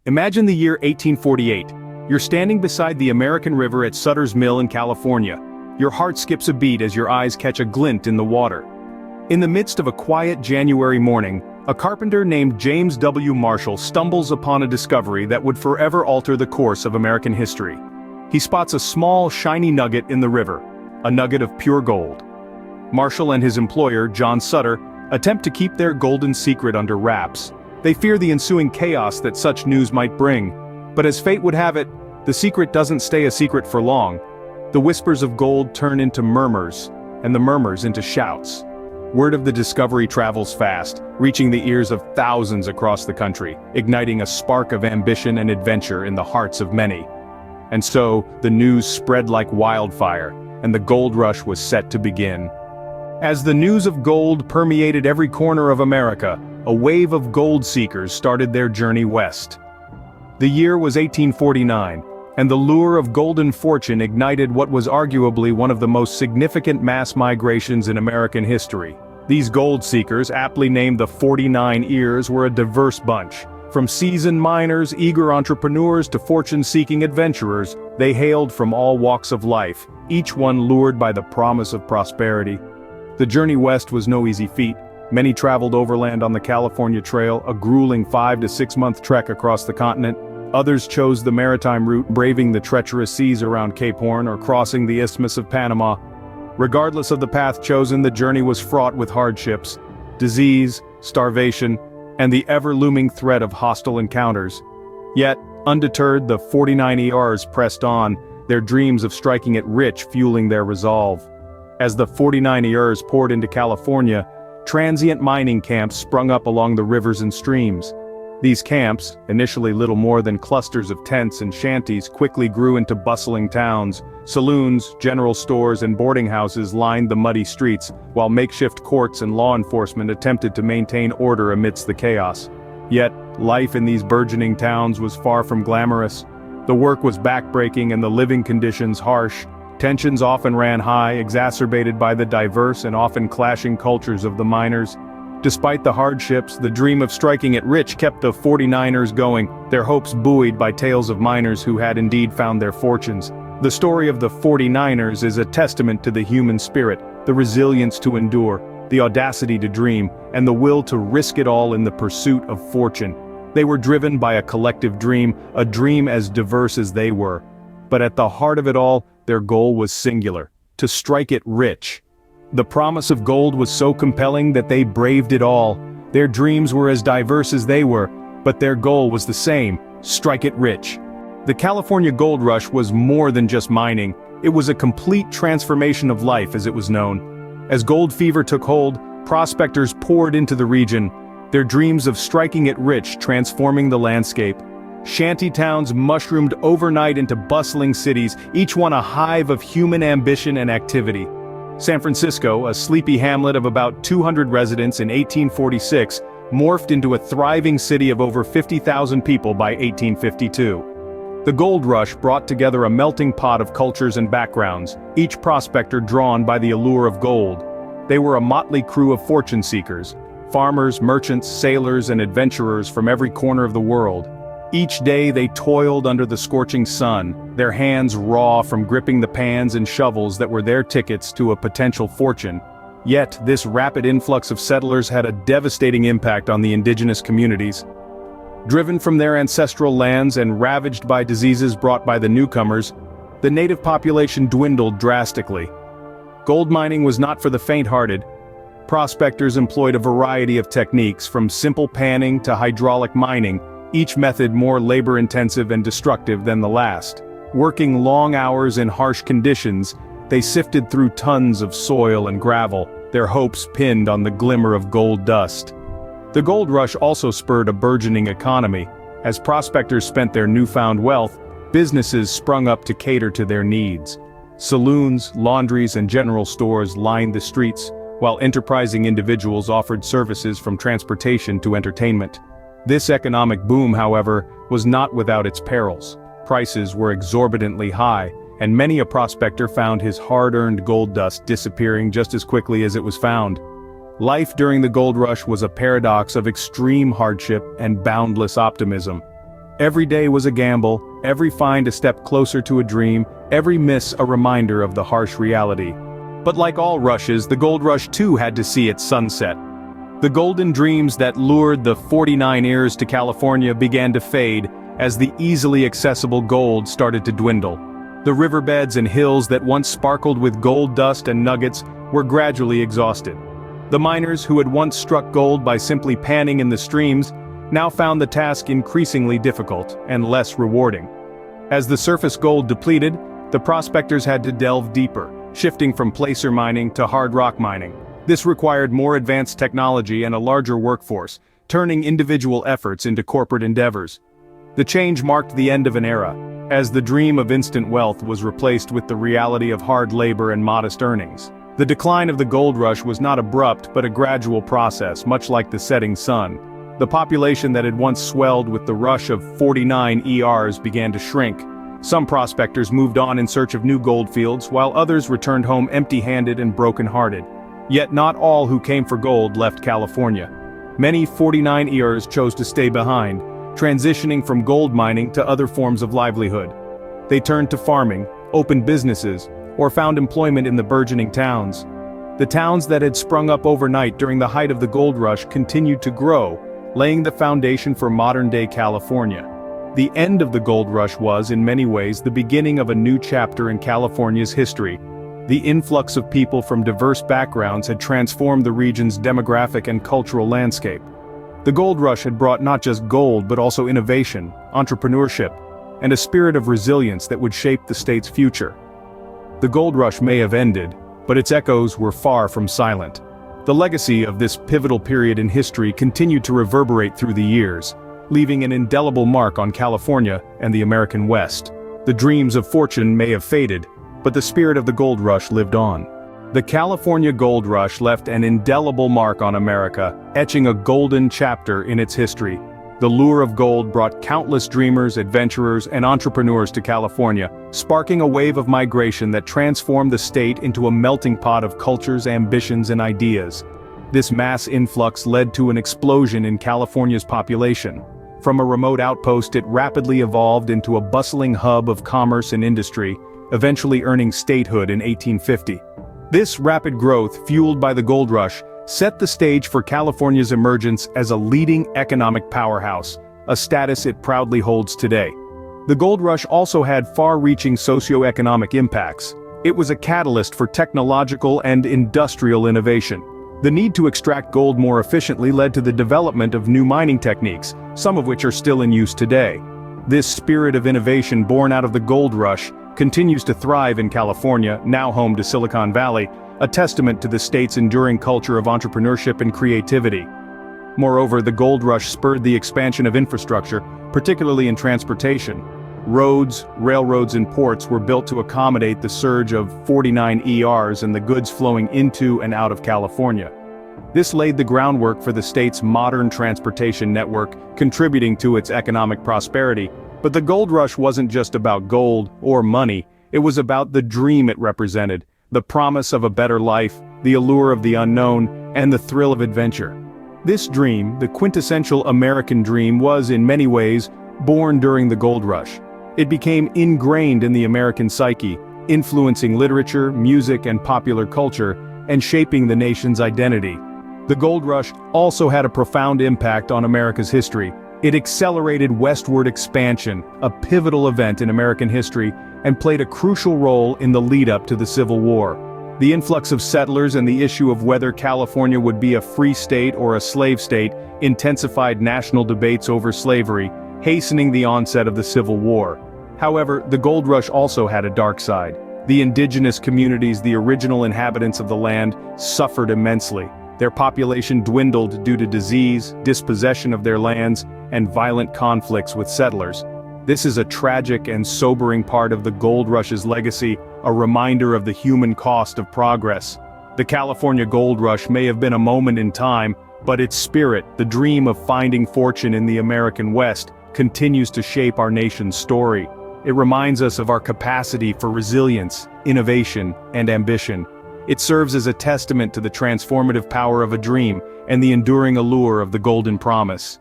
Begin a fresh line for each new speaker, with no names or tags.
Imagine the year 1848. You're standing beside the American River at Sutter's Mill in California. Your heart skips a beat as your eyes catch a glint in the water. In the midst of a quiet January morning, a carpenter named James W. Marshall stumbles upon a discovery that would forever alter the course of American history. He spots a small, shiny nugget in the river, a nugget of pure gold. Marshall and his employer, John Sutter, attempt to keep their golden secret under wraps. They fear the ensuing chaos that such news might bring. But as fate would have it, the secret doesn't stay a secret for long. The whispers of gold turn into murmurs, and the murmurs into shouts. Word of the discovery travels fast, reaching the ears of thousands across the country, igniting a spark of ambition and adventure in the hearts of many. And so, the news spread like wildfire, and the gold rush was set to begin. As the news of gold permeated every corner of America, a wave of gold seekers started their journey west. The year was 1849, and the lure of golden fortune ignited what was arguably one of the most significant mass migrations in American history. These gold seekers, aptly named the 49 Ears, were a diverse bunch. From seasoned miners, eager entrepreneurs to fortune-seeking adventurers, they hailed from all walks of life, each one lured by the promise of prosperity. The journey west was no easy feat. Many traveled overland on the California Trail, a grueling 5 to 6 month trek across the continent. Others chose the maritime route, braving the treacherous seas around Cape Horn or crossing the Isthmus of Panama. Regardless of the path chosen, the journey was fraught with hardships, disease, starvation, and the ever-looming threat of hostile encounters. Yet, undeterred, the 49 ERs pressed on, their dreams of striking it rich fueling their resolve. As the 49 ERs poured into California, transient mining camps sprung up along the rivers and streams. These camps, initially little more than clusters of tents and shanties, quickly grew into bustling towns. Saloons, general stores, and boarding houses lined the muddy streets, while makeshift courts and law enforcement attempted to maintain order amidst the chaos. Yet, life in these burgeoning towns was far from glamorous. The work was backbreaking and the living conditions harsh. Tensions often ran high, exacerbated by the diverse and often clashing cultures of the miners. Despite the hardships, the dream of striking it rich kept the 49ers going, their hopes buoyed by tales of miners who had indeed found their fortunes. The story of the 49ers is a testament to the human spirit, the resilience to endure, the audacity to dream, and the will to risk it all in the pursuit of fortune. They were driven by a collective dream, a dream as diverse as they were. But at the heart of it all, their goal was singular: to strike it rich. The promise of gold was so compelling that they braved it all. Their dreams were as diverse as they were, but their goal was the same: strike it rich. The California Gold Rush was more than just mining. It was a complete transformation of life, as it was known. As gold fever took hold, prospectors poured into the region, their dreams of striking it rich transforming the landscape. Shanty towns mushroomed overnight into bustling cities, each one a hive of human ambition and activity. San Francisco, a sleepy hamlet of about 200 residents in 1846, morphed into a thriving city of over 50,000 people by 1852. The gold rush brought together a melting pot of cultures and backgrounds, each prospector drawn by the allure of gold. They were a motley crew of fortune seekers, farmers, merchants, sailors, and adventurers from every corner of the world. Each day they toiled under the scorching sun, their hands raw from gripping the pans and shovels that were their tickets to a potential fortune. Yet, this rapid influx of settlers had a devastating impact on the indigenous communities. Driven from their ancestral lands and ravaged by diseases brought by the newcomers, the native population dwindled drastically. Gold mining was not for the faint-hearted. Prospectors employed a variety of techniques, from simple panning to hydraulic mining, each method more labor-intensive and destructive than the last. Working long hours in harsh conditions, they sifted through tons of soil and gravel, their hopes pinned on the glimmer of gold dust. The gold rush also spurred a burgeoning economy. As prospectors spent their newfound wealth, businesses sprung up to cater to their needs. Saloons, laundries, and general stores lined the streets, while enterprising individuals offered services from transportation to entertainment. This economic boom, however, was not without its perils. Prices were exorbitantly high, and many a prospector found his hard-earned gold dust disappearing just as quickly as it was found. Life during the gold rush was a paradox of extreme hardship and boundless optimism. Every day was a gamble, every find a step closer to a dream, every miss a reminder of the harsh reality. But like all rushes, the gold rush too had to see its sunset. The golden dreams that lured the 49 heirs to California began to fade as the easily accessible gold started to dwindle. The riverbeds and hills that once sparkled with gold dust and nuggets were gradually exhausted. The miners who had once struck gold by simply panning in the streams now found the task increasingly difficult and less rewarding. As the surface gold depleted, the prospectors had to delve deeper, shifting from placer mining to hard rock mining. This required more advanced technology and a larger workforce, turning individual efforts into corporate endeavors. The change marked the end of an era, as the dream of instant wealth was replaced with the reality of hard labor and modest earnings. The decline of the gold rush was not abrupt but a gradual process, much like the setting sun. The population that had once swelled with the rush of 49 ERs began to shrink. Some prospectors moved on in search of new gold fields, while others returned home empty-handed and broken-hearted. Yet not all who came for gold left California. Many 49 ERs chose to stay behind, transitioning from gold mining to other forms of livelihood. They turned to farming, opened businesses, or found employment in the burgeoning towns. The towns that had sprung up overnight during the height of the gold rush continued to grow, laying the foundation for modern-day California. The end of the gold rush was, in many ways, the beginning of a new chapter in California's history. The influx of people from diverse backgrounds had transformed the region's demographic and cultural landscape. The gold rush had brought not just gold but also innovation, entrepreneurship, and a spirit of resilience that would shape the state's future. The gold rush may have ended, but its echoes were far from silent. The legacy of this pivotal period in history continued to reverberate through the years, leaving an indelible mark on California and the American West. The dreams of fortune may have faded, but the spirit of the gold rush lived on. The California gold rush left an indelible mark on America, etching a golden chapter in its history. The lure of gold brought countless dreamers, adventurers, and entrepreneurs to California, sparking a wave of migration that transformed the state into a melting pot of cultures, ambitions, and ideas. This mass influx led to an explosion in California's population. From a remote outpost, it rapidly evolved into a bustling hub of commerce and industry, eventually earning statehood in 1850. This rapid growth, fueled by the gold rush, set the stage for California's emergence as a leading economic powerhouse, a status it proudly holds today. The gold rush also had far-reaching socio-economic impacts. It was a catalyst for technological and industrial innovation. The need to extract gold more efficiently led to the development of new mining techniques, some of which are still in use today. This spirit of innovation born out of the gold rush continues to thrive in California, now home to Silicon Valley, a testament to the state's enduring culture of entrepreneurship and creativity. Moreover, the gold rush spurred the expansion of infrastructure, particularly in transportation. Roads, railroads, and ports were built to accommodate the surge of 49 ERs and the goods flowing into and out of California. This laid the groundwork for the state's modern transportation network, contributing to its economic prosperity. But the gold rush wasn't just about gold or money, it was about the dream it represented, the promise of a better life, the allure of the unknown, and the thrill of adventure. This dream, the quintessential American dream, was, in many ways, born during the gold rush. It became ingrained in the American psyche, influencing literature, music, and popular culture, and shaping the nation's identity. The gold rush also had a profound impact on America's history. It accelerated westward expansion, a pivotal event in American history, and played a crucial role in the lead-up to the Civil War. The influx of settlers and the issue of whether California would be a free state or a slave state intensified national debates over slavery, hastening the onset of the Civil War. However, the gold rush also had a dark side. The indigenous communities, the original inhabitants of the land, suffered immensely. Their population dwindled due to disease, dispossession of their lands, and violent conflicts with settlers. This is a tragic and sobering part of the gold rush's legacy, a reminder of the human cost of progress. The California gold rush may have been a moment in time, but its spirit, the dream of finding fortune in the American West, continues to shape our nation's story. It reminds us of our capacity for resilience, innovation, and ambition. It serves as a testament to the transformative power of a dream and the enduring allure of the golden promise.